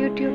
YouTube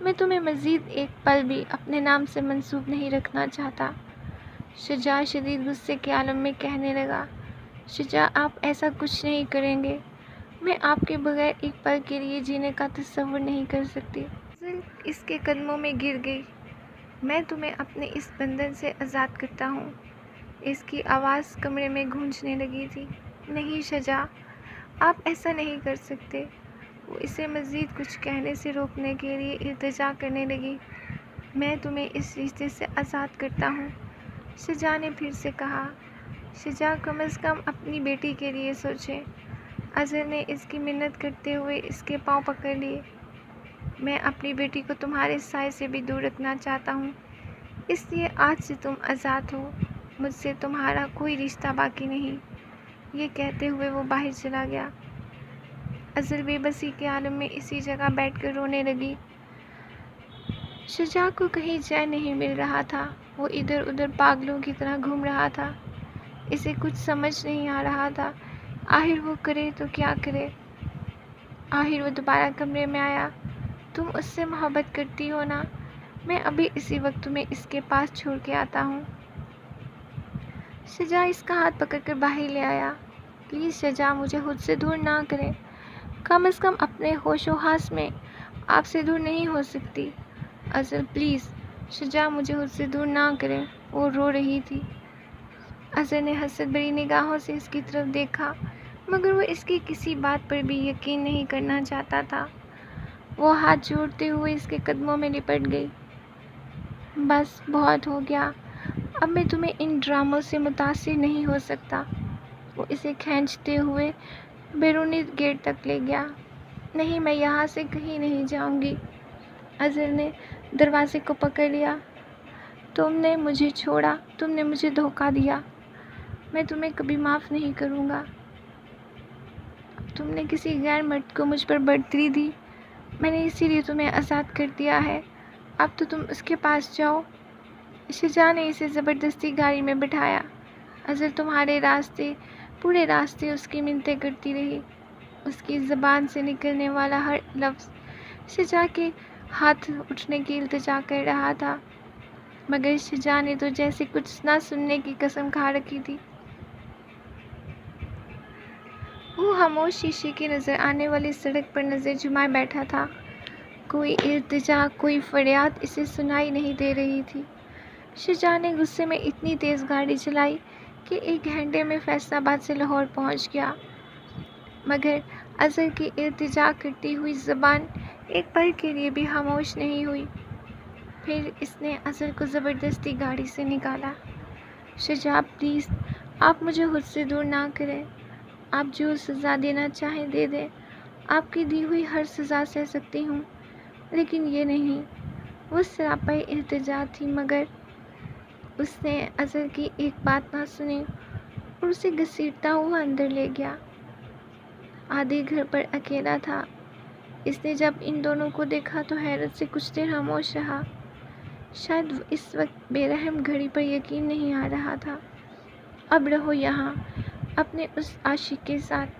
میں تمہیں مزید ایک پل بھی اپنے نام سے منسوب نہیں رکھنا چاہتا۔ شجاع شدید غصے کے عالم میں کہنے لگا، شجاع آپ ایسا کچھ نہیں کریں گے، میں آپ کے بغیر ایک پل کے لیے جینے کا تصور نہیں کر سکتی۔ ازل اس کے قدموں میں گر گئی، میں تمہیں اپنے اس بندھن سے آزاد کرتا ہوں۔ اس کی آواز کمرے میں گونجنے لگی تھی۔ نہیں شجاع، آپ ایسا نہیں کر سکتے۔ وہ اسے مزید کچھ کہنے سے روکنے کے لیے التجا کرنے لگی۔ میں تمہیں اس رشتے سے آزاد کرتا ہوں، شجاع نے پھر سے کہا۔ شجاع کم از کم اپنی بیٹی کے لیے سوچیں۔ ازل نے اس کی منت کرتے ہوئے اس کے پاؤں پکڑ لیے۔ میں اپنی بیٹی کو تمہارے سائے سے بھی دور رکھنا چاہتا ہوں، اس لیے آج سے تم آزاد ہو، مجھ سے تمہارا کوئی رشتہ باقی نہیں۔ یہ کہتے ہوئے وہ باہر چلا گیا۔ ازل بے بسی کے عالم میں اسی جگہ بیٹھ کر رونے لگی۔ شجاع کو کہیں چین نہیں مل رہا تھا، وہ ادھر ادھر پاگلوں کی طرح گھوم رہا تھا۔ اسے کچھ سمجھ نہیں آ رہا تھا، آخر وہ کرے تو کیا کرے۔ آخر وہ دوبارہ کمرے میں آیا۔ تم اس سے محبت کرتی ہو نا؟ میں ابھی اسی وقت تمہیں اس کے پاس چھوڑ کے آتا ہوں۔ شجاع اس کا ہاتھ پکڑ کر باہر لے آیا۔ پلیز شجاع، مجھے خود سے دور نہ کریں، کم از کم اپنے ہوش و حواس میں آپ سے دور نہیں ہو سکتی۔ ازل پلیز، شجاع مجھے خود سے دور نہ کریں، وہ رو رہی تھی۔ ازل نے حسرت بھری نگاہوں سے اس کی طرف دیکھا، مگر وہ اس کی کسی بات پر بھی یقین نہیں کرنا چاہتا تھا۔ وہ ہاتھ جوڑتے ہوئے اس کے قدموں میں لپٹ گئی۔ بس بہت ہو گیا، اب میں تمہیں ان ڈراموں سے متاثر نہیں ہو سکتا۔ وہ اسے کھینچتے ہوئے بیرونی گیٹ تک لے گیا۔ نہیں، میں یہاں سے کہیں نہیں جاؤں گی۔ ازل نے دروازے کو پکڑ لیا۔ تم نے مجھے چھوڑا، تم نے مجھے دھوکہ دیا، میں تمہیں کبھی معاف نہیں کروں گا۔ تم نے کسی غیر مرد کو مجھ پر برتری دی، میں نے اسی لیے تمہیں آزاد کر دیا ہے، اب تو تم اس کے پاس جاؤ۔ شجاع نے اسے زبردستی گاڑی میں بٹھایا۔ ازل تمہارے راستے، پورے راستے اس کی منتیں کرتی رہی۔ اس کی زبان سے نکلنے والا ہر لفظ شجاع کے ہاتھ اٹھنے کی التجا کر رہا تھا، مگر شجاع نے تو جیسے کچھ نہ سننے کی قسم کھا رکھی تھی۔ وہ خاموش شیشے کی نظر آنے والی سڑک پر نظر جمائے بیٹھا تھا۔ کوئی التجا، کوئی فریاد اسے سنائی نہیں دے رہی تھی۔ شجاع نے غصے میں اتنی تیز گاڑی چلائی کہ ایک گھنٹے میں فیصل آباد سے لاہور پہنچ گیا، مگر ازل کی التجا کرتی ہوئی زبان ایک پل کے لیے بھی خاموش نہیں ہوئی۔ پھر اس نے ازل کو زبردستی گاڑی سے نکالا۔ شجاع پلیز، آپ مجھے خود سے دور نہ کریں، آپ جو سزا دینا چاہیں دے دیں، آپ کی دی ہوئی ہر سزا سہ سکتی ہوں، لیکن یہ نہیں۔ وہ سراپا التجا تھی، مگر اس نے ازل کی ایک بات نہ سنی اور اسے گھسیٹتا ہوا اندر لے گیا۔ عادل گھر پر اکیلا تھا۔ اس نے جب ان دونوں کو دیکھا تو حیرت سے کچھ دیر خاموش رہا۔ شاید اس وقت بے رحم گھڑی پر یقین نہیں آ رہا تھا۔ اب رہو یہاں اپنے اس عاشق کے ساتھ،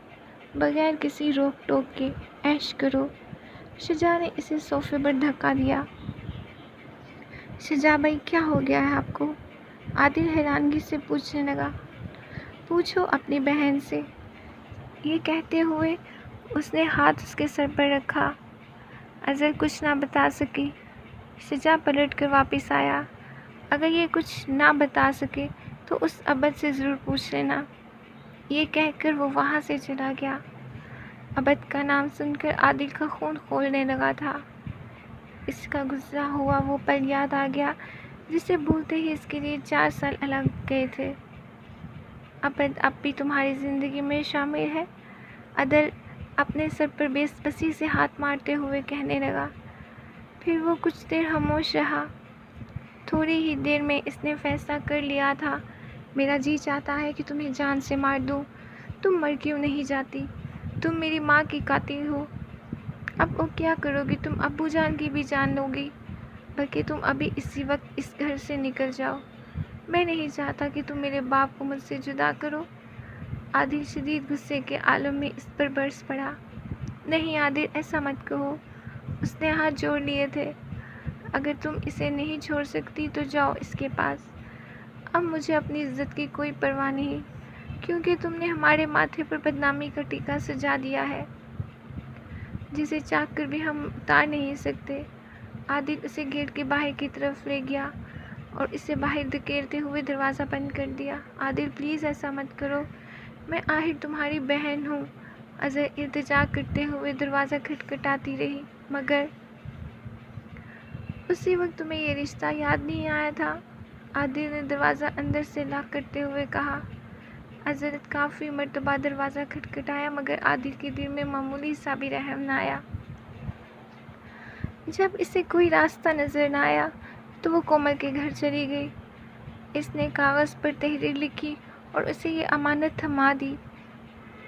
بغیر کسی روک ٹوک کے عیش کرو۔ شجاع نے اسے صوفے پر دھکا دیا۔ شجاع بھائی، کیا ہو گیا ہے آپ کو؟ عادل حیرانگی سے پوچھنے لگا۔ پوچھو اپنی بہن سے۔ یہ کہتے ہوئے اس نے ہاتھ اس کے سر پر رکھا۔ ازل کچھ نہ بتا سکی۔ شجاع پلٹ کر واپس آیا۔ اگر یہ کچھ نہ بتا سکے تو اس عبد سے ضرور پوچھ لینا۔ یہ کہہ کر وہ وہاں سے چلا گیا۔ عبد کا نام سن کر عادل کا خون کھولنے لگا تھا۔ اس کا گزرا ہوا وہ پل یاد آ گیا جسے بھولتے ہی اس کے لیے 4 سال الگ گئے تھے۔ عبد اب بھی تمہاری زندگی میں شامل ہے؟ عادل اپنے سر پر بے بسی سے ہاتھ مارتے ہوئے کہنے لگا۔ پھر وہ کچھ دیر خاموش رہا۔ تھوڑی ہی دیر میں اس نے فیصلہ کر لیا تھا۔ میرا جی چاہتا ہے کہ تمہیں جان سے مار دوں، تم مر کیوں نہیں جاتی؟ تم میری ماں کی قاتل ہو۔ اب وہ کیا کرو گی؟ تم ابو جان کی بھی جان لو گی، بلکہ تم ابھی اسی وقت اس گھر سے نکل جاؤ۔ میں نہیں چاہتا کہ تم میرے باپ کو مجھ سے جدا کرو۔ عادل شدید غصے کے عالم میں اس پر برس پڑا۔ نہیں عادل، ایسا مت کہو۔ اس نے ہاتھ جوڑ لیے تھے۔ اگر تم اسے نہیں چھوڑ سکتی تو جاؤ اس کے پاس۔ اب مجھے اپنی عزت کی کوئی پرواہ نہیں، کیونکہ تم نے ہمارے ماتھے پر بدنامی کا ٹیکا سجا دیا ہے، جسے چاہ کر بھی ہم اتار نہیں سکتے۔ عادل اسے گیٹ کے باہر کی طرف لے گیا اور اسے باہر دھکیلتے ہوئے دروازہ بند کر دیا۔ عادل پلیز ایسا مت کرو، میں آخر تمہاری بہن ہوں۔ اظہر التجا کرتے ہوئے دروازہ کھٹکھٹاتی رہی۔ مگر اسی وقت تمہیں یہ رشتہ یاد نہیں آیا تھا؟ عادل نے دروازہ اندر سے لاک کرتے ہوئے کہا۔ اظہر کافی مرتبہ دروازہ کھٹکھٹایا مگر عادل کے دل میں معمولی سا بھی رحم نہ آیا۔ جب اسے کوئی راستہ نظر نہ آیا تو وہ کومل کے گھر چلی گئی۔ اس نے کاغذ پر تحریر لکھی اور اسے یہ امانت تھما دی۔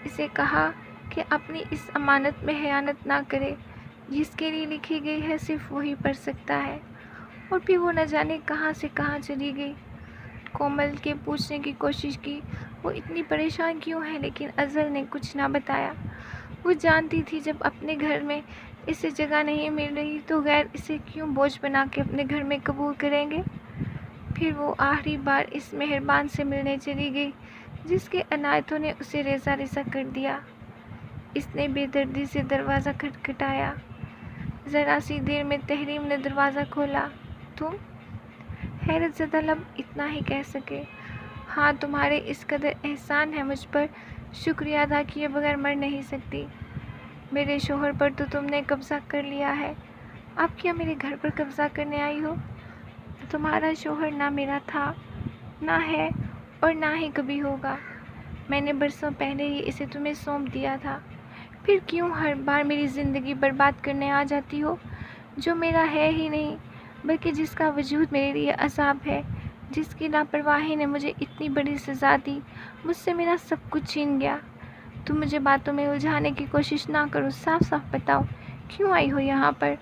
اسے کہا کہ اپنی اس امانت میں خیانت نہ کرے، جس کے لیے لکھی گئی ہے صرف وہی پڑھ سکتا ہے۔ اور پھر وہ نہ جانے کہاں سے کہاں چلی گئی۔ کومل کے پوچھنے کی کوشش کی وہ اتنی پریشان کیوں ہے، لیکن اظہر نے کچھ نہ بتایا۔ وہ جانتی تھی جب اپنے گھر میں اسے جگہ نہیں مل رہی تو غیر اسے کیوں بوجھ بنا کے اپنے گھر میں قبول کریں گے۔ پھر وہ آخری بار اس مہربان سے ملنے چلی گئی جس کے عنایتوں نے اسے ریزہ ریزہ کر دیا۔ اس نے بے دردی سے دروازہ کھٹکھٹایا۔ ذرا سی دیر میں تحریم نے دروازہ کھولا۔ تم؟ حیرت زدہ لب اتنا ہی کہہ سکے۔ ہاں، تمہارے اس قدر احسان ہے مجھ پر، شکریہ ادا کیے بغیر مر نہیں سکتی۔ میرے شوہر پر تو تم نے قبضہ کر لیا ہے، اب کیا میرے گھر پر قبضہ کرنے آئی ہو؟ تمہارا شوہر نہ میرا تھا، نہ ہے اور نہ ہی کبھی ہوگا۔ میں نے برسوں پہلے ہی اسے تمہیں سونپ دیا تھا، پھر کیوں ہر بار میری زندگی برباد کرنے آ جاتی ہو، جو میرا ہے ہی نہیں بلکہ جس کا وجود میرے لیے عذاب ہے، جس کی لاپرواہی نے مجھے اتنی بڑی سزا دی، مجھ سے میرا سب کچھ چھین گیا۔ تم مجھے باتوں میں الجھانے کی کوشش نہ کرو، صاف صاف بتاؤ کیوں آئی ہو یہاں پر؟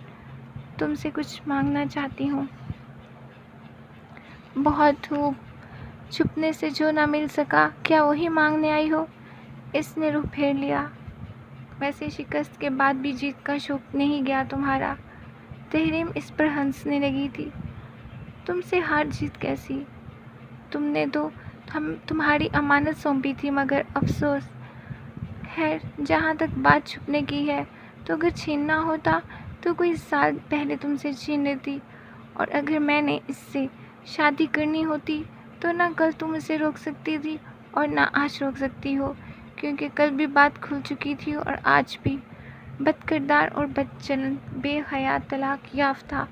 تم سے کچھ مانگنا چاہتی ہوں۔ بہت خوب، چھپنے سے جو نہ مل سکا کیا وہی مانگنے آئی ہو؟ اس نے رخ پھیر لیا۔ ویسے شکست کے بعد بھی جیت کا شوق نہیں گیا تمہارا؟ تحریم اس پر ہنسنے لگی تھی۔ تم سے ہار جیت کیسی؟ تم نے تو تمہاری امانت سونپی تھی، مگر افسوس۔ خیر، جہاں تک بات چھپنے کی ہے تو اگر چھیننا ہوتا تو کوئی سال پہلے تم سے چھین لیتی، اور اگر میں نے اس سے شادی کرنی ہوتی تو نہ کل تم اسے روک سکتی تھی اور نہ آج روک سکتی ہو، کیونکہ کل بھی بات کھل چکی تھی اور آج بھی۔ بد کردار اور بد چلن، بے حیا، طلاق یافتہ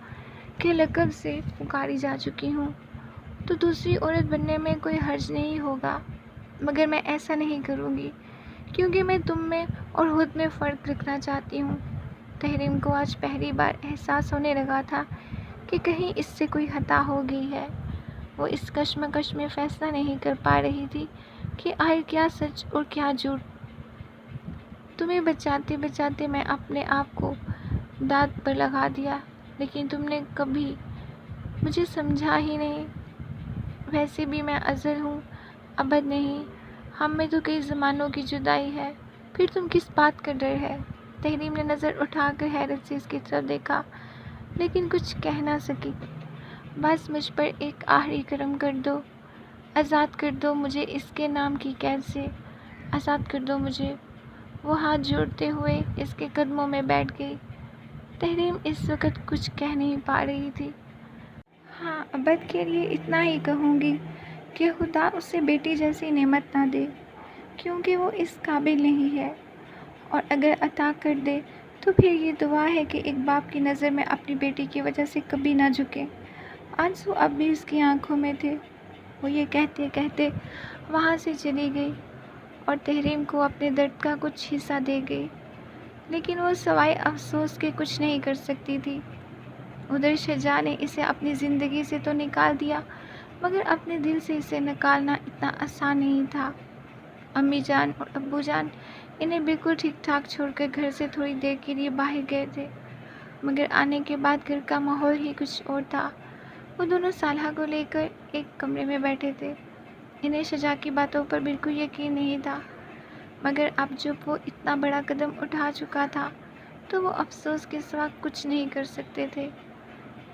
کے لقب سے پکاری جا چکی ہوں، تو دوسری عورت بننے میں کوئی حرج نہیں ہوگا، مگر میں ایسا نہیں کروں گی، کیونکہ میں تم میں اور خود میں فرق رکھنا چاہتی ہوں۔ تحریم کو آج پہلی بار احساس ہونے لگا تھا کہ کہیں اس سے کوئی خطا ہو گئی ہے۔ وہ اس کشمکش میں فیصلہ نہیں کر پا رہی تھی کہ آخر کیا سچ اور کیا جھوٹ۔ تمہیں بچاتے بچاتے میں اپنے آپ کو داؤ پر لگا دیا، لیکن تم نے کبھی مجھے سمجھا ہی نہیں۔ ویسے بھی میں اظہر ہوں، ابد نہیں، ہم میں تو کئی زمانوں کی جدائی ہے، پھر تم کس بات کا ڈر ہے؟ تحریم نے نظر اٹھا کر حیرت سے اس کی طرف دیکھا، لیکن کچھ کہہ نہ سکی۔ بس مجھ پر ایک آخری کرم کر دو، آزاد کر دو مجھے اس کے نام کی قید سے، آزاد کر دو مجھے۔ وہ ہاتھ جوڑتے ہوئے اس کے قدموں میں بیٹھ گئی۔ تحریم اس وقت کچھ کہہ نہیں پا رہی تھی۔ ہاں، ابد کے لیے اتنا ہی کہوں گی کہ خدا اسے بیٹی جیسی نعمت نہ دے، کیونکہ وہ اس قابل نہیں ہے، اور اگر عطا کر دے تو پھر یہ دعا ہے کہ ایک باپ کی نظر میں اپنی بیٹی کی وجہ سے کبھی نہ جھکے۔ آنسو اب بھی اس کی آنکھوں میں تھے۔ وہ یہ کہتے کہتے وہاں سے چلی گئی اور تحریم کو اپنے درد کا کچھ حصہ دے گئی، لیکن وہ سوائے افسوس کے کچھ نہیں کر سکتی تھی۔ ادھر شجاع نے اسے اپنی زندگی سے تو نکال دیا، مگر اپنے دل سے اسے نکالنا اتنا آسان نہیں تھا۔ امی جان اور ابو جان انہیں بالکل ٹھیک ٹھاک چھوڑ کر گھر سے تھوڑی دیر کے لیے باہر گئے تھے، مگر آنے کے بعد گھر کا ماحول ہی کچھ اور تھا۔ وہ دونوں صالحہ کو لے کر ایک کمرے میں بیٹھے تھے۔ انہیں شجاع کی باتوں پر بالکل یقین نہیں تھا، مگر اب جب وہ اتنا بڑا قدم اٹھا چکا تھا تو وہ افسوس کے سوا کچھ نہیں کر سکتے تھے۔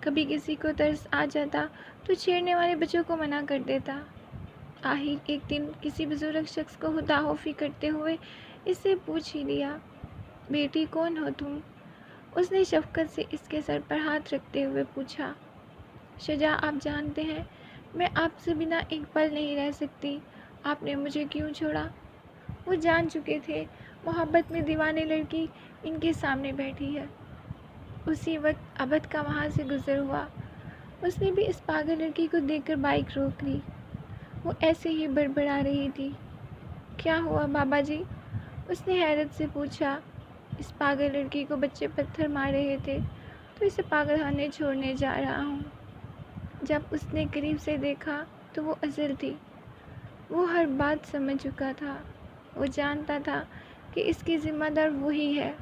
کبھی کسی کو ترس آ جاتا تو چھیڑنے والے بچوں کو منع کر دیتا۔ آخر ایک دن کسی بزرگ شخص کو خداخوفی کرتے ہوئے اس سے پوچھ ہی لیا، بیٹی کون ہو تم؟ اس نے شفقت سے اس کے سر پر ہاتھ رکھتے ہوئے پوچھا، شجاع آپ جانتے ہیں میں آپ سے بنا ایک پل نہیں رہ سکتی، آپ نے مجھے کیوں چھوڑا؟ وہ جان چکے تھے محبت میں دیوانے لڑکی ان کے سامنے بیٹھی ہے۔ اسی وقت عبد کا وہاں سے گزر ہوا۔ اس نے بھی اس پاگل لڑکی کو دیکھ کر بائک روک لی۔ وہ ایسے ہی بڑبڑا رہی تھی۔ کیا ہوا بابا جی؟ اس نے حیرت سے پوچھا۔ اس پاگل لڑکی کو بچے پتھر مار رہے تھے تو اسے پاگل خانے چھوڑنے جا رہا ہوں۔ جب اس نے قریب سے دیکھا تو وہ اصل تھی۔ وہ ہر بات سمجھ چکا تھا۔ وہ جانتا تھا کہ اس کی ذمہ دار وہی ہے۔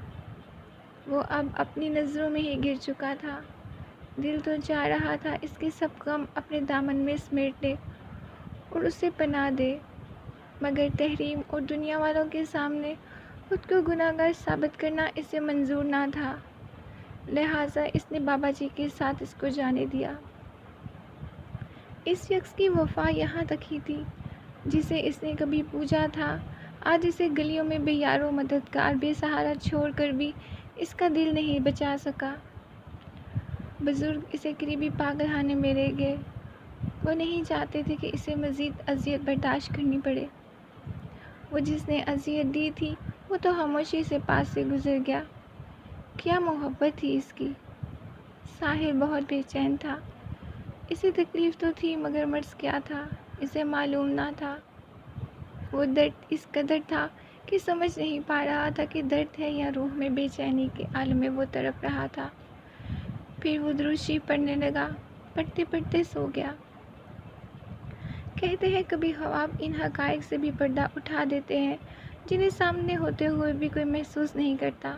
وہ اب اپنی نظروں میں ہی گر چکا تھا۔ دل تو چاہ رہا تھا اس کے سب غم اپنے دامن میں سمیٹ لے اور اسے پناہ دے، مگر تحریم اور دنیا والوں کے سامنے خود کو گناہ گار ثابت کرنا اسے منظور نہ تھا، لہٰذا اس نے بابا جی کے ساتھ اس کو جانے دیا۔ اس شخص کی وفا یہاں تک ہی تھی جسے اس نے کبھی پوجا تھا، آج اسے گلیوں میں بے یار و مددگار بے سہارا چھوڑ کر بھی اس کا دل نہیں بچا سکا۔ بزرگ اسے قریبی پاگل خانے میں لے گئے۔ وہ نہیں چاہتے تھے کہ اسے مزید اذیت برداشت کرنی پڑے۔ وہ جس نے اذیت دی تھی وہ تو خاموشی سے پاس سے گزر گیا۔ کیا محبت تھی اس کی! ساحل بہت بے چین تھا۔ اسے تکلیف تو تھی مگر مرض کیا تھا اسے معلوم نہ تھا۔ وہ درد اس قدر تھا کہ سمجھ نہیں پا رہا تھا کہ درد ہے یا روح میں بے چینی کے عالم میں وہ تڑپ رہا تھا۔ پھر وہ درود شریف پڑھنے لگا، پڑھتے پڑھتے سو گیا۔ کہتے ہیں کبھی خواب ان حقائق سے بھی پردہ اٹھا دیتے ہیں جنہیں سامنے ہوتے ہوئے بھی کوئی محسوس نہیں کرتا۔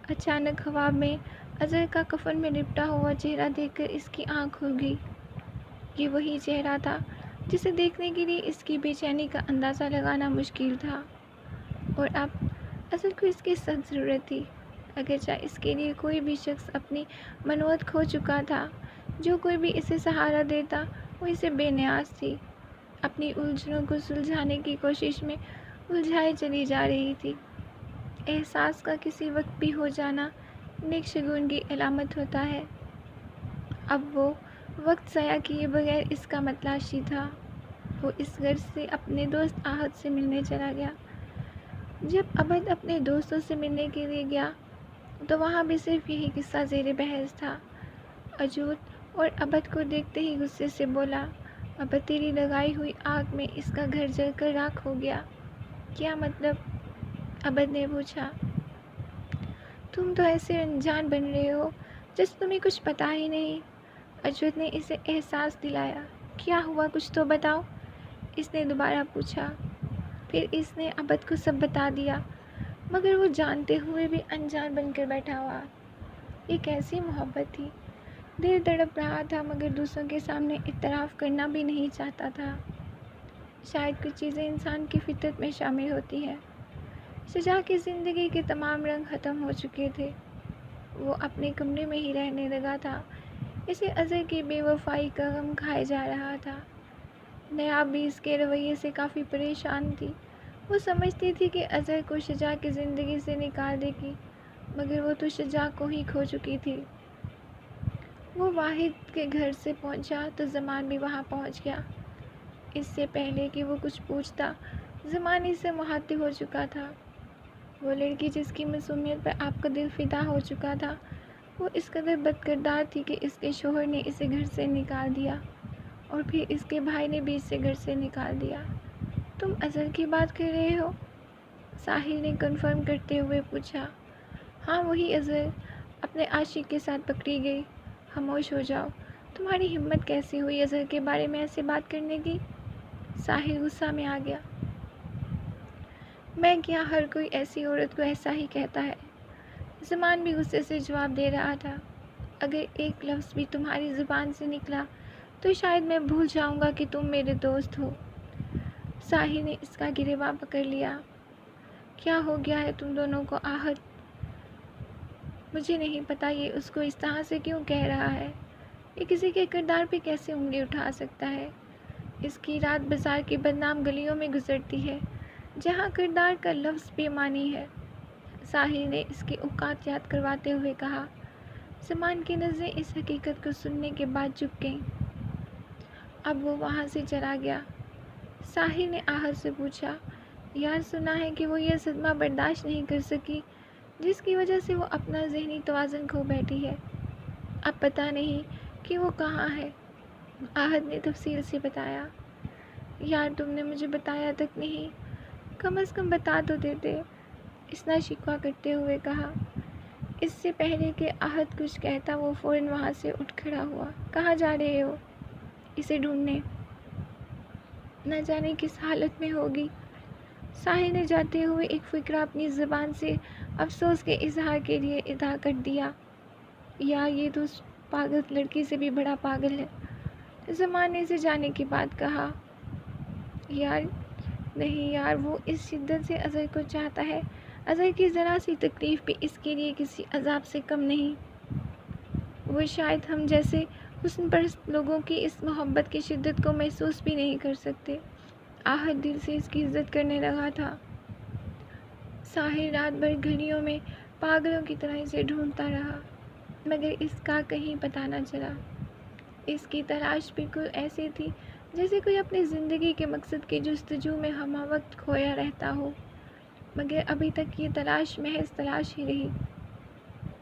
اچانک خواب میں اظہر کا کفن میں لپٹا ہوا چہرہ دیکھ کر اس کی آنکھ کھل گئی۔ یہ وہی چہرہ تھا جسے دیکھنے کے لیے اس کی بے چینی کا اندازہ لگانا مشکل تھا، اور اب اظہر کو اس کی سخت ضرورت تھی، اگرچہ اس کے لیے کوئی بھی شخص اپنی منوت کھو چکا تھا۔ جو کوئی بھی اسے سہارا دیتا وہ اسے بے نیاز تھی، اپنی الجھنوں کو سلجھانے کی کوشش میں الجھائے چلی جا رہی تھی۔ احساس کا کسی وقت بھی ہو جانا نیک شگون کی علامت ہوتا ہے۔ اب وہ وقت ضائع کیے بغیر اس کا متلاشی تھا۔ وہ اس غرض سے اپنے دوست احد سے ملنے چلا گیا۔ جب عبد اپنے دوستوں سے ملنے کے لیے گیا تو وہاں بھی صرف یہی قصہ زیر بحث تھا۔ اجود اور عبد کو دیکھتے ہی غصے سے بولا، عبد تیری لگائی ہوئی آگ میں اس کا گھر جل کر راکھ ہو گیا۔ کیا مطلب؟ عبد نے پوچھا۔ تم تو ایسے انجان بن رہے ہو جیسے تمہیں کچھ پتہ ہی نہیں۔ اجود نے اسے احساس دلایا۔ کیا ہوا کچھ تو بتاؤ، اس نے دوبارہ پوچھا۔ پھر اس نے عبد کو سب بتا دیا، مگر وہ جانتے ہوئے بھی انجان بن کر بیٹھا ہوا۔ یہ کیسی محبت تھی! دل تڑپ رہا تھا مگر دوسروں کے سامنے اعتراف کرنا بھی نہیں چاہتا تھا۔ شاید کچھ چیزیں انسان کی فطرت میں شامل ہوتی ہیں۔ شجاع کی زندگی کے تمام رنگ ختم ہو چکے تھے۔ وہ اپنے کمرے میں ہی رہنے لگا تھا۔ اسے اظہر کی بے وفائی کا غم کھائے جا رہا تھا۔ نیاب بھی اس کے رویے سے کافی پریشان تھی۔ وہ سمجھتی تھی کہ اظہر کو شجاع کی زندگی سے نکال دے گی، مگر وہ تو شجاع کو ہی کھو چکی تھی۔ وہ واحد کے گھر سے پہنچا تو زمان بھی وہاں پہنچ گیا۔ اس سے پہلے کہ وہ کچھ پوچھتا، زمان اس سے مخاطب ہو چکا تھا۔ وہ لڑکی جس کی معصومیت پر آپ کا دل فدا ہو چکا تھا، وہ اس قدر بد کردار تھی کہ اس کے شوہر نے اسے گھر سے نکال دیا، اور پھر اس کے بھائی نے بھی اسے گھر سے نکال دیا۔ تم اظہر کی بات کر رہے ہو؟ ساحل نے کنفرم کرتے ہوئے پوچھا۔ ہاں وہی اظہر، اپنے عاشق کے ساتھ پکڑی گئی۔ خاموش ہو جاؤ، تمہاری ہمت کیسے ہوئی اظہر کے بارے میں ایسے بات کرنے کی؟ ساحل غصہ میں آ گیا۔ میں کیا، ہر کوئی ایسی عورت کو ایسا ہی کہتا ہے۔ زمان بھی غصے سے جواب دے رہا تھا۔ اگر ایک لفظ بھی تمہاری زبان سے نکلا تو شاید میں بھول جاؤں گا کہ تم میرے دوست ہو۔ ساحل نے اس کا گریباں پکڑ لیا۔ کیا ہو گیا ہے تم دونوں کو احد؟ مجھے نہیں پتا یہ اس کو اس طرح سے کیوں کہہ رہا ہے۔ یہ کسی کے کردار پہ کیسے انگلی اٹھا سکتا ہے؟ اس کی رات بازار کی بدنام گلیوں میں گزرتی ہے جہاں کردار کا لفظ بے معنی ہے۔ ساحل نے اس کے اوقات یاد کرواتے ہوئے کہا۔ زمان کی نظریں اس حقیقت کو سننے کے بعد جھک گئیں۔ اب وہ وہاں سے چلا گیا۔ ساحل نے آہت سے پوچھا، یار سنا ہے کہ وہ یہ صدمہ برداشت نہیں کر سکی جس کی وجہ سے وہ اپنا ذہنی توازن کھو بیٹھی ہے۔ اب پتہ نہیں کہ وہ کہاں ہے۔ آہت نے تفصیل سے بتایا۔ یار تم نے مجھے بتایا تک نہیں، کم از کم بتا تو دیتے، اس نے شکوہ کرتے ہوئے کہا۔ اس سے پہلے کہ آہت کچھ کہتا وہ فوراً وہاں سے اٹھ کھڑا ہوا۔ کہاں جا رہے ہو؟ اسے ڈھونڈنے۔ نہ جانے کس حالت میں ہوگی۔ ساحل نے جاتے ہوئے ایک فقرہ اپنی زبان سے افسوس کے اظہار کے لیے ادا کر دیا۔ یار یہ تو اس پاگل لڑکی سے بھی بڑا پاگل ہے۔ زمانے سے جانے کے بعد کہا۔ یار نہیں یار، وہ اس شدت سے اظہر کو چاہتا ہے، اظہر کی ذرا سی تکلیف بھی اس کے لیے کسی عذاب سے کم نہیں۔ وہ شاید ہم جیسے حسن پرست لوگوں کی اس محبت کی شدت کو محسوس بھی نہیں کر سکتے۔ آہت دل سے اس کی عزت کرنے لگا تھا۔ ساحل رات بھر گھڑیوں میں پاگلوں کی طرح اسے ڈھونڈتا رہا مگر اس کا کہیں پتہ نہ چلا۔ اس کی تلاش بالکل ایسی تھی جیسے کوئی اپنی زندگی کے مقصد کی جستجو میں ہمہ وقت کھویا رہتا ہو، مگر ابھی تک یہ تلاش محض تلاش ہی رہی۔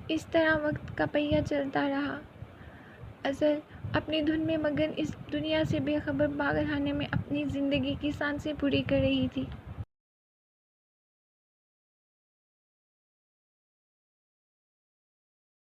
اس طرح وقت کا پہیہ چلتا رہا۔ اظہر اپنی دھن میں مگن اس دنیا سے بے خبر پاگل خانے میں اپنی زندگی کی سانسیں پوری کر رہی تھی۔